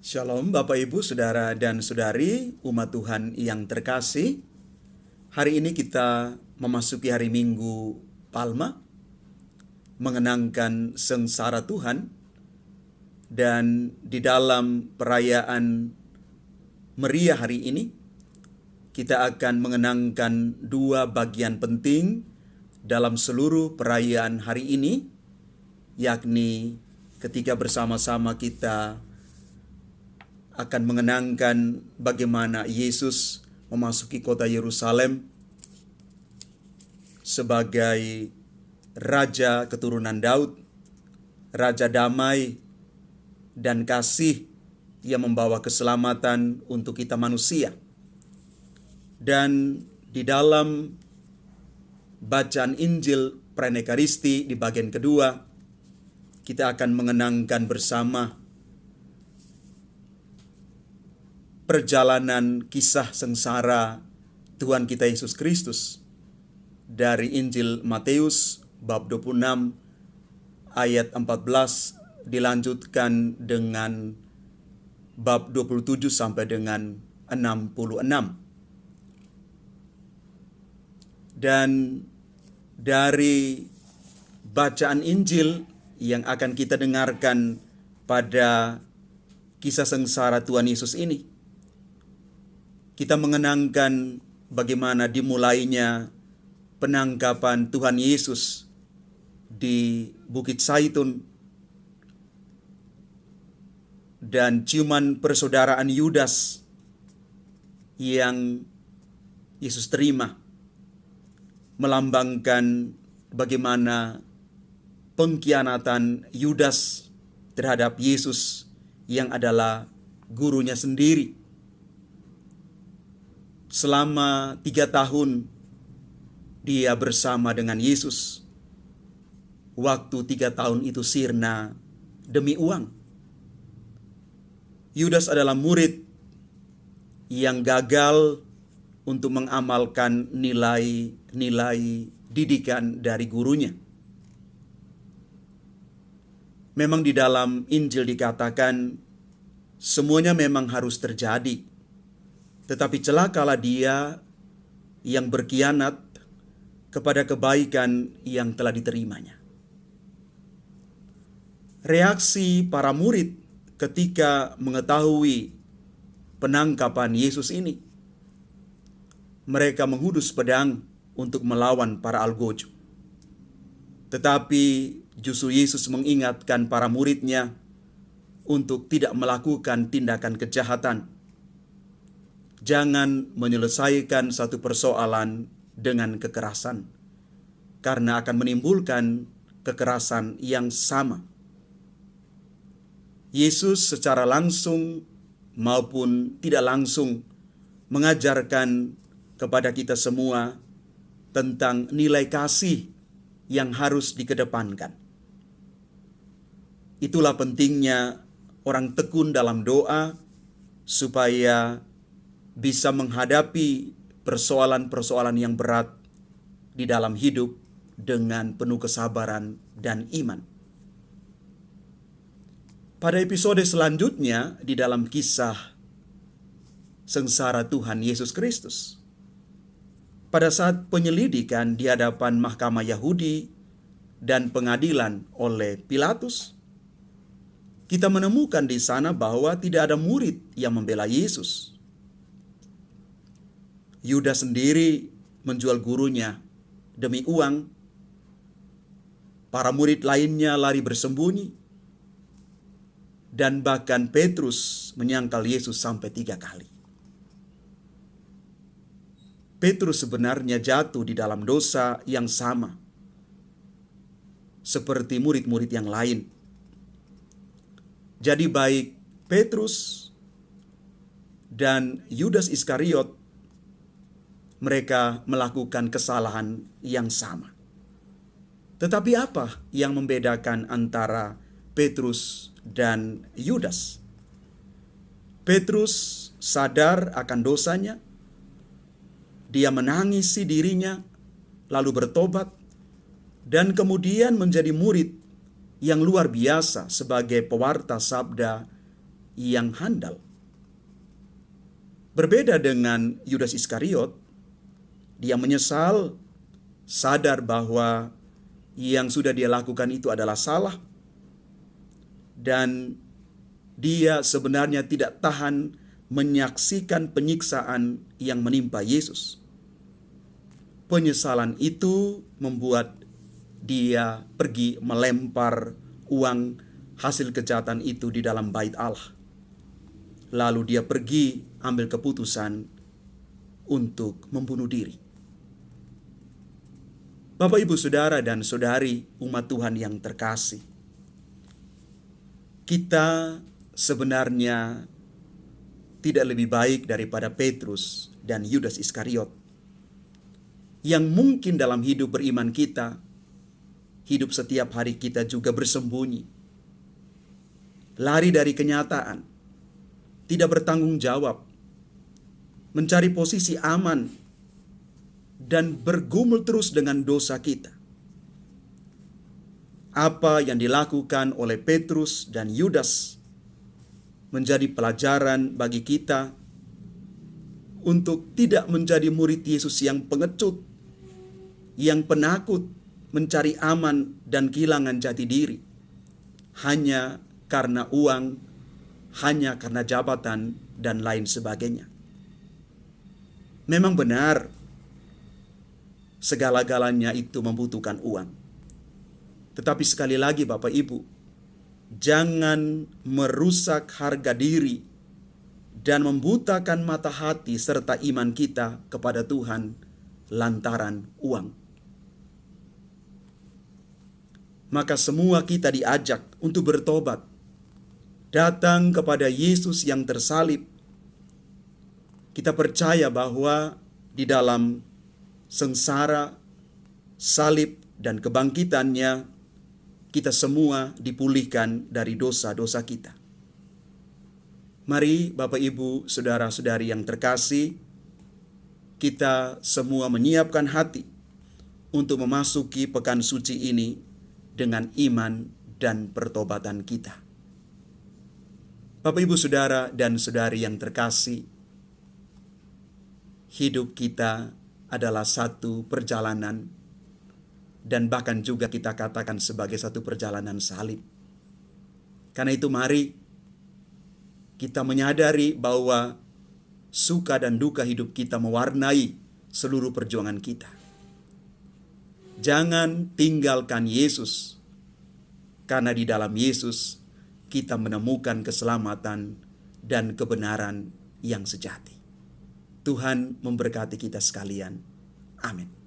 Shalom Bapak Ibu, Saudara dan Saudari, umat Tuhan yang terkasih. Hari ini kita memasuki hari Minggu Palma, mengenangkan sengsara Tuhan, dan di dalam perayaan meriah hari ini, kita akan mengenangkan dua bagian penting dalam seluruh perayaan hari ini, yakni ketika bersama-sama kita akan mengenangkan bagaimana Yesus memasuki kota Yerusalem sebagai Raja keturunan Daud, Raja damai dan kasih yang membawa keselamatan untuk kita manusia. Dan di dalam bacaan Injil Pranekaristi di bagian kedua, kita akan mengenangkan bersama perjalanan kisah sengsara Tuhan kita Yesus Kristus dari Injil Matius bab 26 ayat 14 dilanjutkan dengan bab 27 sampai dengan 66. Dan dari bacaan Injil yang akan kita dengarkan pada kisah sengsara Tuhan Yesus ini, kita mengenangkan bagaimana dimulainya penangkapan Tuhan Yesus di Bukit Zaitun dan ciuman persaudaraan Yudas yang Yesus terima, melambangkan bagaimana pengkhianatan Yudas terhadap Yesus yang adalah gurunya sendiri. Selama 3 tahun dia bersama dengan Yesus. Waktu 3 tahun itu sirna demi uang. Yudas adalah murid yang gagal untuk mengamalkan nilai-nilai didikan dari gurunya. Memang di dalam Injil dikatakan semuanya memang harus terjadi. Tetapi celakalah dia yang berkhianat kepada kebaikan yang telah diterimanya. Reaksi para murid ketika mengetahui penangkapan Yesus ini, mereka menghunus pedang untuk melawan para algojo. Tetapi justru Yesus mengingatkan para muridnya untuk tidak melakukan tindakan kejahatan. Jangan menyelesaikan satu persoalan dengan kekerasan, karena akan menimbulkan kekerasan yang sama. Yesus secara langsung maupun tidak langsung mengajarkan kepada kita semua tentang nilai kasih yang harus dikedepankan. Itulah pentingnya orang tekun dalam doa supaya bisa menghadapi persoalan-persoalan yang berat di dalam hidup dengan penuh kesabaran dan iman. Pada episode selanjutnya di dalam kisah sengsara Tuhan Yesus Kristus, pada saat penyelidikan di hadapan mahkamah Yahudi dan pengadilan oleh Pilatus, kita menemukan di sana bahwa tidak ada murid yang membela Yesus. Yudas sendiri menjual gurunya demi uang. Para murid lainnya lari bersembunyi. Dan bahkan Petrus menyangkal Yesus sampai 3 kali. Petrus sebenarnya jatuh di dalam dosa yang sama seperti murid-murid yang lain. Jadi baik Petrus dan Yudas Iskariot, mereka melakukan kesalahan yang sama. Tetapi apa yang membedakan antara Petrus dan Yudas? Petrus sadar akan dosanya, dia menangisi dirinya, lalu bertobat, dan kemudian menjadi murid yang luar biasa sebagai pewarta sabda yang handal. Berbeda dengan Yudas Iskariot, dia menyesal, sadar bahwa yang sudah dia lakukan itu adalah salah, dan dia sebenarnya tidak tahan menyaksikan penyiksaan yang menimpa Yesus. Penyesalan itu membuat dia pergi melempar uang hasil kejahatan itu di dalam bait Allah. Lalu dia pergi ambil keputusan untuk membunuh diri. Bapak, Ibu, Saudara, dan Saudari umat Tuhan yang terkasih, kita sebenarnya tidak lebih baik daripada Petrus dan Yudas Iskariot, yang mungkin dalam hidup beriman kita, hidup setiap hari kita juga bersembunyi, lari dari kenyataan, tidak bertanggung jawab, mencari posisi aman, dan bergumul terus dengan dosa kita. Apa yang dilakukan oleh Petrus dan Yudas menjadi pelajaran bagi kita untuk tidak menjadi murid Yesus yang pengecut, yang penakut, mencari aman dan kehilangan jati diri hanya karena uang, hanya karena jabatan, dan lain sebagainya. Memang benar, segala-galanya itu membutuhkan uang. Tetapi sekali lagi Bapak Ibu, jangan merusak harga diri dan membutakan mata hati serta iman kita kepada Tuhan lantaran uang. Maka semua kita diajak untuk bertobat, datang kepada Yesus yang tersalib. Kita percaya bahwa di dalam sengsara, salib, dan kebangkitannya, kita semua dipulihkan dari dosa-dosa kita. Mari Bapak, Ibu, Saudara-saudari yang terkasih, kita semua menyiapkan hati untuk memasuki pekan suci ini dengan iman dan pertobatan kita. Bapak, Ibu, Saudara, dan Saudari yang terkasih, hidup kita adalah satu perjalanan, dan bahkan juga kita katakan sebagai satu perjalanan salib. Karena itu mari kita menyadari bahwa suka dan duka hidup kita mewarnai seluruh perjuangan kita. Jangan tinggalkan Yesus, karena di dalam Yesus kita menemukan keselamatan dan kebenaran yang sejati. Tuhan memberkati kita sekalian. Amin.